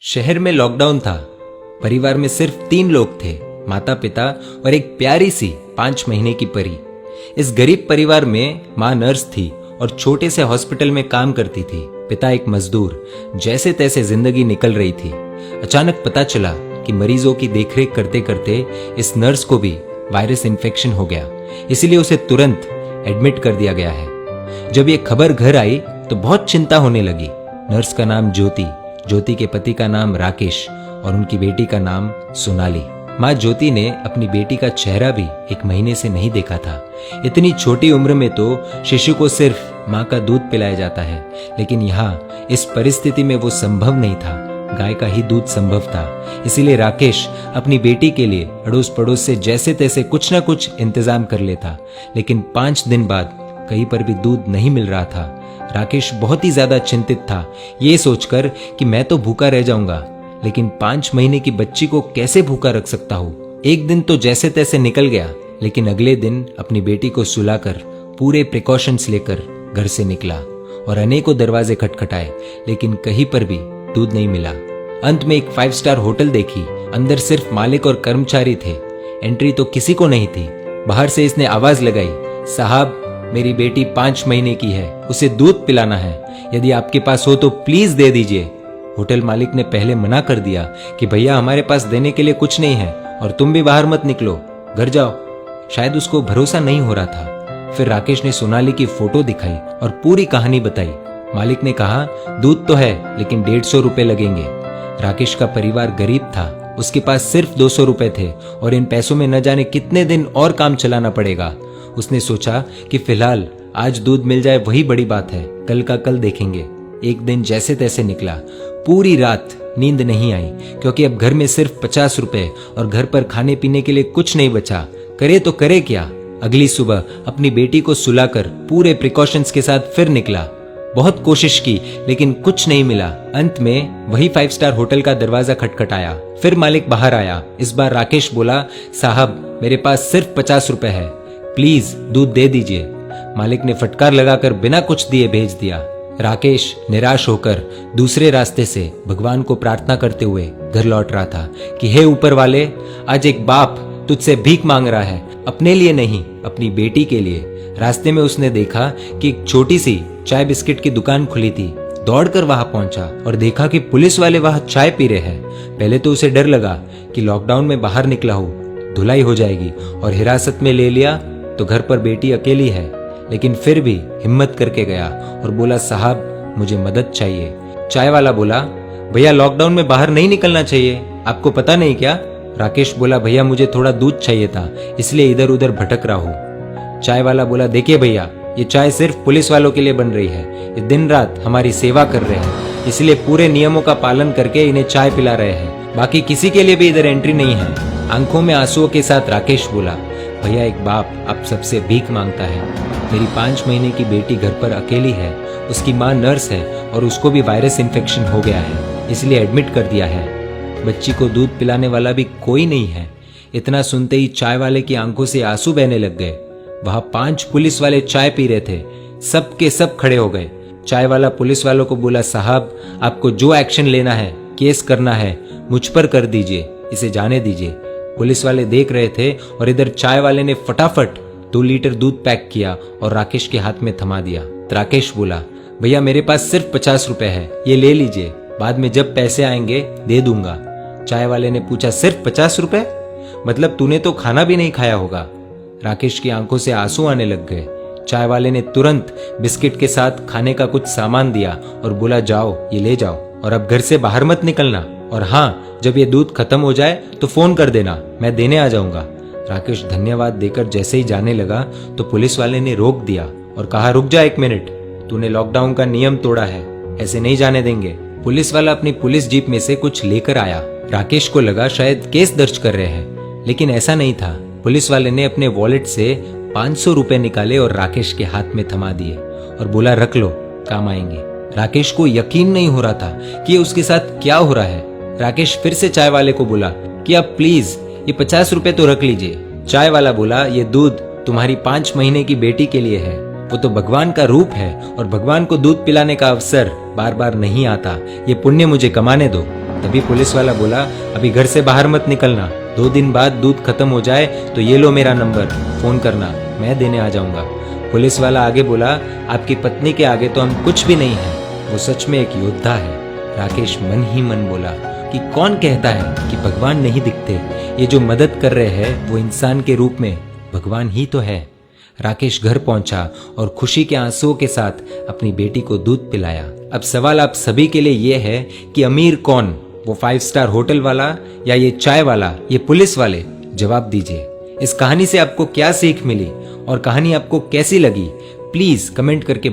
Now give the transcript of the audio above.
शहर में लॉकडाउन था। परिवार में सिर्फ 3 लोग थे, माता पिता और एक प्यारी सी 5 महीने की परी। इस गरीब परिवार में माँ नर्स थी और छोटे से हॉस्पिटल में काम करती थी। पिता एक मजदूर। जैसे तैसे जिंदगी निकल रही थी। अचानक पता चला कि मरीजों की देखरेख करते करते इस नर्स को भी वायरस इन्फेक्शन हो गया, इसीलिए उसे तुरंत एडमिट कर दिया गया है। जब ये खबर घर आई तो बहुत चिंता होने लगी। नर्स का नाम ज्योति, ज्योति के पति का नाम राकेश और उनकी बेटी का नाम सोनाली। माँ ज्योति ने अपनी बेटी का चेहरा भी 1 महीने से नहीं देखा था। इतनी छोटी उम्र में तो शिशु को सिर्फ माँ का दूध पिलाया जाता है, लेकिन यहाँ इस परिस्थिति में वो संभव नहीं था। गाय का ही दूध संभव था। इसीलिए राकेश अपनी बेटी के लिए अड़ोस पड़ोस से जैसे तैसे कुछ ना कुछ इंतजाम कर लेता, लेकिन 5 दिन बाद कहीं पर भी दूध नहीं मिल रहा था। राकेश बहुत ही ज्यादा चिंतित था, ये सोचकर कि मैं तो भूखा रह जाऊंगा, लेकिन 5 महीने की बच्ची को कैसे भूखा रख सकता हूँ। एक दिन तो जैसे तैसे निकल गया, लेकिन अगले दिन अपनी बेटी को सुलाकर पूरे प्रिकॉशंस लेकर घर से निकला और अनेकों दरवाजे खटखटाए, लेकिन कहीं पर भी दूध नहीं मिला। अंत में एक 5 स्टार होटल देखी। अंदर सिर्फ मालिक और कर्मचारी थे। एंट्री तो किसी को नहीं थी। बाहर से इसने आवाज लगाई, साहब मेरी बेटी 5 महीने की है, उसे दूध पिलाना है, यदि आपके पास हो तो प्लीज दे दीजिए। होटल मालिक ने पहले मना कर दिया कि भैया हमारे पास देने के लिए कुछ नहीं है और तुम भी बाहर मत निकलो, घर जाओ। शायद उसको भरोसा नहीं हो रहा था। फिर राकेश ने सोनाली की फोटो दिखाई और पूरी कहानी बताई। मालिक ने कहा दूध तो है, लेकिन 150 रुपए लगेंगे। राकेश का परिवार गरीब था, उसके पास सिर्फ 200 रुपए थे और इन पैसों में न जाने कितने दिन और काम चलाना पड़ेगा। उसने सोचा कि फिलहाल आज दूध मिल जाए वही बड़ी बात है, कल का कल देखेंगे। एक दिन जैसे तैसे निकला। पूरी रात नींद नहीं आई, क्योंकि अब घर में सिर्फ 50 रुपए और घर पर खाने पीने के लिए कुछ नहीं बचा। करे तो करे क्या। अगली सुबह अपनी बेटी को सुलाकर पूरे प्रिकॉशंस के साथ फिर निकला। बहुत कोशिश की, लेकिन कुछ नहीं मिला। अंत में वही 5 स्टार होटल का दरवाजा खटखटाया। फिर मालिक बाहर आया। इस बार राकेश बोला, साहब मेरे पास सिर्फ 50 रुपए है, प्लीज दूध दे दीजिए। मालिक ने फटकार लगाकर बिना कुछ दिए भेज दिया। राकेश निराश होकर दूसरे रास्ते से भगवान को प्रार्थना करते हुए घर लौट रहा था कि हे ऊपर वाले, आज एक बाप तुझसे भीख मांग रहा है, अपने लिए नहीं अपनी बेटी के लिए। रास्ते में उसने देखा कि एक छोटी सी चाय बिस्किट की दुकान खुली थी। दौड़कर वहां पहुंचा और देखा कि पुलिस वाले वहां चाय पी रहे हैं। पहले तो उसे डर लगा कि लॉकडाउन में बाहर निकला हो, धुलाई हो जाएगी और हिरासत में ले लिया तो घर पर बेटी अकेली है, लेकिन फिर भी हिम्मत करके गया और बोला, साहब मुझे मदद चाहिए। चाय वाला बोला, भैया लॉकडाउन में बाहर नहीं निकलना चाहिए, आपको पता नहीं क्या। राकेश बोला, भैया मुझे थोड़ा दूध चाहिए था, इसलिए इधर उधर भटक रहा हूँ। चाय वाला बोला, देखिए भैया, ये चाय सिर्फ पुलिस वालों के लिए बन रही है, ये दिन रात हमारी सेवा कर रहे हैं, इसलिए पूरे नियमों का पालन करके इन्हें चाय पिला रहे हैं, बाकी किसी के लिए भी इधर एंट्री नहीं है। आंखों में आंसुओं के साथ राकेश बोला, भैया एक बाप आप सबसे भीख मांगता है। मेरी 5 महीने की बेटी घर पर अकेली है, उसकी माँ नर्स है और उसको भी वायरस इन्फेक्शन हो गया है, इसलिए एडमिट कर दिया है। बच्ची को दूध पिलाने वाला भी कोई नहीं है। इतना सुनते ही चाय वाले की आंखों से आंसू बहने लग गए। वहां 5 पुलिस वाले चाय पी रहे थे। सब के सब खड़े हो गए। चाय वाला पुलिस वालों को बोला, साहब आपको जो एक्शन लेना है, केस करना है, मुझ पर कर दीजिए, इसे जाने दीजिए। पुलिस वाले देख रहे थे और इधर चाय वाले ने फटाफट 2 लीटर दूध पैक किया और राकेश के हाथ में थमा दिया। राकेश बोला, भैया मेरे पास सिर्फ 50 रुपए है, ये ले लीजिए, बाद में जब पैसे आएंगे दे दूंगा। चाय वाले ने पूछा, सिर्फ 50 रुपए? मतलब तूने तो खाना भी नहीं खाया होगा। राकेश की आंखों से आंसू आने लग गए। चाय वाले ने तुरंत बिस्किट के साथ खाने का कुछ सामान दिया और बोला, जाओ ये ले जाओ और अब घर से बाहर मत निकलना, और हाँ जब ये दूध खत्म हो जाए तो फोन कर देना, मैं देने आ जाऊंगा। राकेश धन्यवाद देकर जैसे ही जाने लगा तो पुलिस वाले ने रोक दिया और कहा, रुक जा 1 मिनट, तूने लॉकडाउन का नियम तोड़ा है, ऐसे नहीं जाने देंगे। पुलिस वाला अपनी पुलिस जीप में से कुछ लेकर आया। राकेश को लगा शायद केस दर्ज कर रहे हैं, लेकिन ऐसा नहीं था। पुलिस वाले ने अपने वॉलेट से 500 रुपए निकाले और राकेश के हाथ में थमा दिए और बोला, रख लो, काम आएंगे। राकेश को यकीन नहीं हो रहा था कि उसके साथ क्या हो रहा है। राकेश फिर से चाय वाले को बोला कि आप प्लीज ये 50 रुपए तो रख लीजिए। चाय वाला बोला, ये दूध तुम्हारी 5 महीने की बेटी के लिए है, वो तो भगवान का रूप है और भगवान को दूध पिलाने का अवसर बार बार नहीं आता, ये पुण्य मुझे कमाने दो। तभी पुलिस वाला बोला, अभी घर से बाहर मत निकलना, 2 दिन बाद दूध खत्म हो जाए तो ये लो मेरा नंबर, फोन करना, मैं देने आ जाऊंगा। पुलिस वाला आगे बोला, आपकी पत्नी के आगे तो हम कुछ भी नहीं है, वो सच में एक योद्धा है। राकेश मन ही मन बोला कि कौन कहता है कि भगवान नहीं दिखते, ये जो मदद कर रहे हैं वो इंसान के रूप में भगवान ही तो है। राकेश घर पहुंचा और खुशी के आंसुओं के साथ अपनी बेटी को दूध पिलाया। अब सवाल आप सभी के लिए ये है कि अमीर कौन, वो 5 स्टार होटल वाला या ये चाय वाला, ये पुलिस वाले? जवाब दीजिए। इस कहानी से आपको क्या सीख मिली और कहानी आपको कैसी लगी, प्लीज कमेंट करके